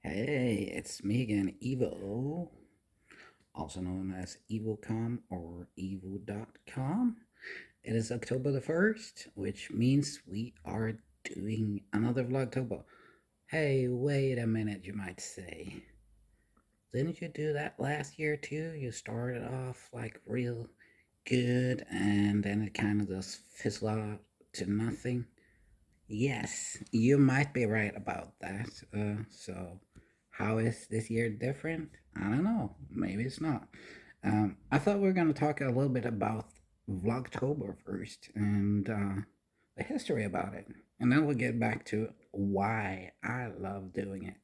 Hey, it's me again, Evo, also known as iivocom or evo.com. It is October the 1st, which means we are doing another vlogtober. Hey, wait a minute, you might say. Didn't you do that last year too? You started off like real good and then it kind of just fizzled out to nothing. Yes, you might be right about that. So, how is this year different? I don't know. Maybe it's not. I thought we were going to talk a little bit about Vlogtober first and the history about it. And then we'll get back to why I love doing it.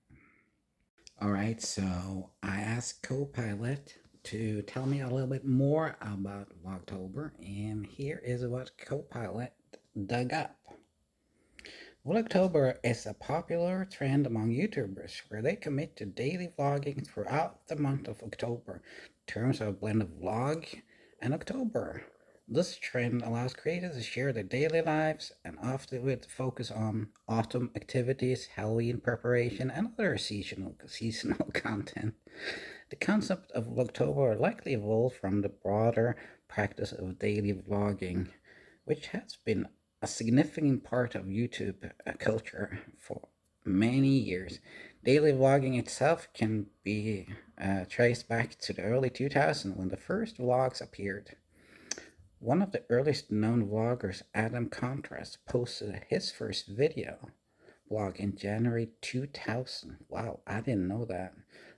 All right, so I asked Copilot to tell me a little bit more about Vlogtober, and here is what Copilot dug up. Vlogtober is a popular trend among YouTubers where they commit to daily vlogging throughout the month of October in terms of a blend of vlog and October. This trend allows creators to share their daily lives and often with focus on autumn activities, Halloween preparation, and other seasonal content. The concept of Vlogtober likely evolved from the broader practice of daily vlogging, which has been a significant part of YouTube culture for many years. Daily vlogging itself can be traced back to the early 2000s when the first vlogs appeared. One of the earliest known vloggers, Adam Contrast, posted his first video blog in January 2000. Wow, I didn't know that.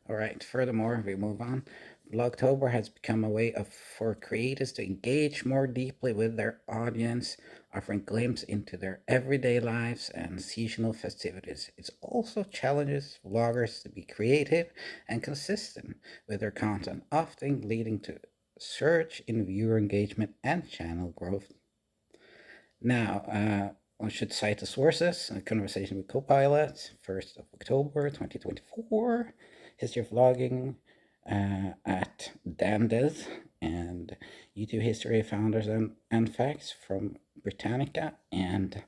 All right, furthermore, we move on. Vlogtober has become a way for creators to engage more deeply with their audience, offering glimpses into their everyday lives and seasonal festivities. It also challenges vloggers to be creative and consistent with their content, often leading to surge in viewer engagement and channel growth. Now, I should cite the sources. A conversation with Copilot, 1st of October 2024. History of vlogging at Dandes, and YouTube history founders and facts from Britannica, and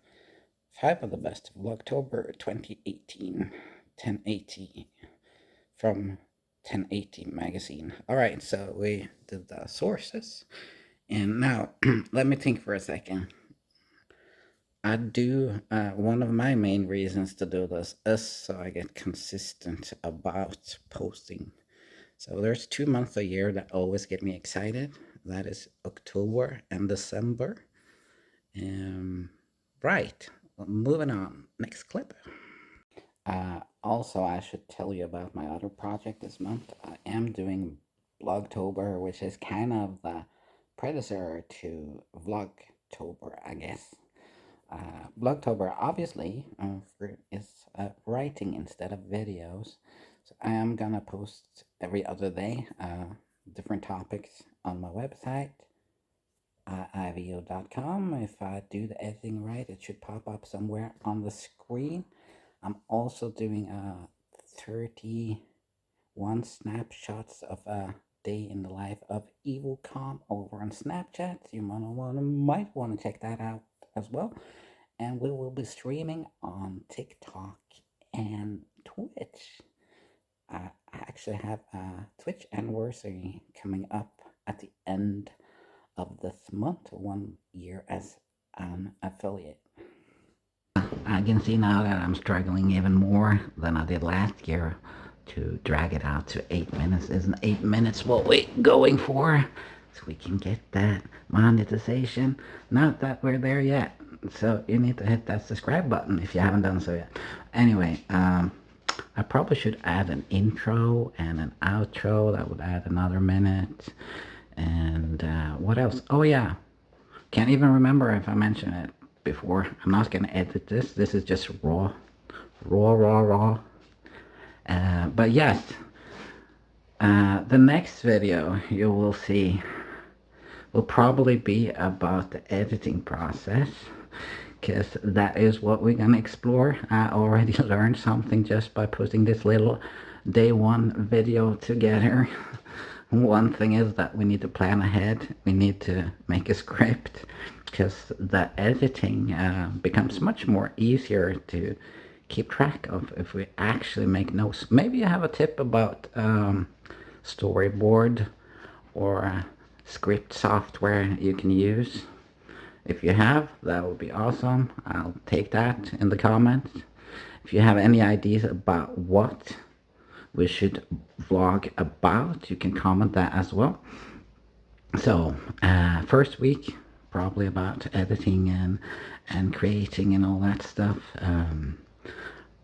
5 of the best Vlogtober 2018, 1080 from 1080 magazine. All right, so we did the sources. And now, let me think for a second. I do, one of my main reasons to do this is so I get consistent about posting. So there's 2 months a year that always get me excited. That is October and December. Right, moving on. Next clip. Also, I should tell you about my other project this month. I am doing Vlogtober, which is kind of the predecessor to Vlogtober, I guess. Vlogtober obviously is writing instead of videos. So I am gonna post every other day different topics on my website, iivocom. If I do the editing right, it should pop up somewhere on the screen. I'm also doing 31 snapshots of a day in the life of iivocom over on Snapchat. You might want to check that out as well. And we will be streaming on TikTok and Twitch. I actually have a Twitch anniversary coming up at the end of this month, 1 year as an affiliate. I can see now that I'm struggling even more than I did last year to drag it out to 8 minutes. Isn't 8 minutes what we're going for? So we can get that monetization. Not that we're there yet. So you need to hit that subscribe button if you haven't done so yet. Anyway, I probably should add an intro and an outro. That would add another minute. And what else? Oh yeah, can't even remember if I mentioned it before. I'm not gonna edit this. This is just raw. But yes, the next video you will see will probably be about the editing process, because that is what we're gonna explore. I already learned something just by putting this little day 1 video together. One thing is that we need to plan ahead. We need to make a script, because the editing becomes much more easier to keep track of if we actually make notes. Maybe you have a tip about storyboard or script software you can use. If you have, that would be awesome. I'll take that in the comments. If you have any ideas about what we should vlog about, you can comment that as well. So first week, probably about editing and creating and all that stuff.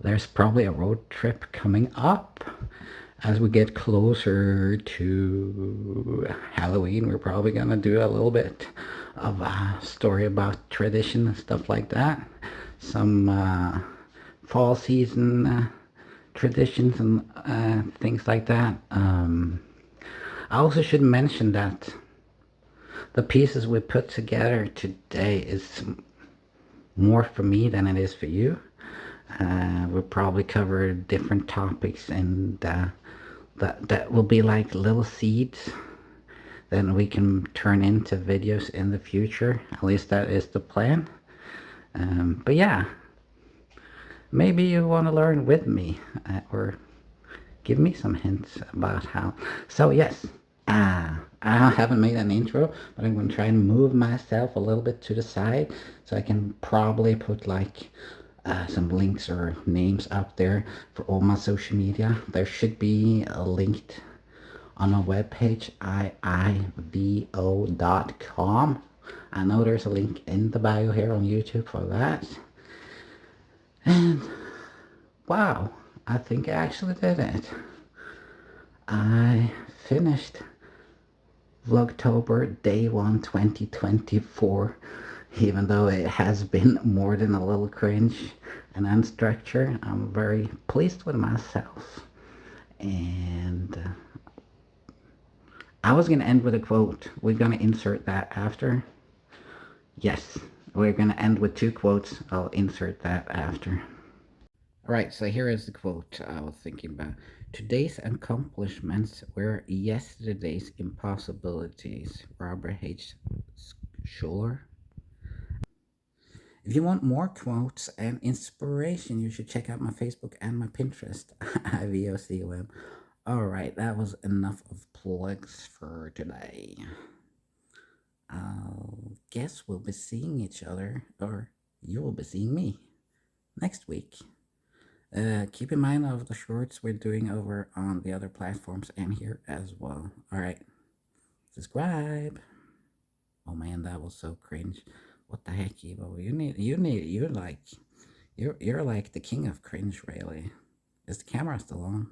There's probably a road trip coming up. As we get closer to Halloween, we're probably gonna do a little bit of a story about tradition and stuff like that. Some fall season traditions and things like that. I also should mention that the pieces we put together today is more for me than it is for you. We'll probably cover different topics, and that will be like little seeds then we can turn into videos in the future. At least that is the plan. But yeah, maybe you want to learn with me or give me some hints about how. So yes, I haven't made an intro, but I'm going to try and move myself a little bit to the side so I can probably put like some links or names up there for all my social media. There should be a link on my webpage, iivocom. I know there's a link in the bio here on YouTube for that. And wow, I think I actually did it. I finished Vlogtober Day 1 2024, even though it has been more than a little cringe and unstructured. I'm very pleased with myself. And I was going to end with a quote. We're going to insert that after. Yes, we're going to end with 2 quotes. I'll insert that after. Alright, so here is the quote I was thinking about. Today's accomplishments were yesterday's impossibilities. Robert H. Schuller. If you want more quotes and inspiration, you should check out my Facebook and my Pinterest, iivocom. Alright, that was enough of plugs for today. I guess we'll be seeing each other, or you will be seeing me, next week. Keep in mind of the shorts we're doing over on the other platforms and here as well. Alright, subscribe. Oh man, that was so cringe. What the heck, Evo? You're like the king of cringe, really. Is the camera still on?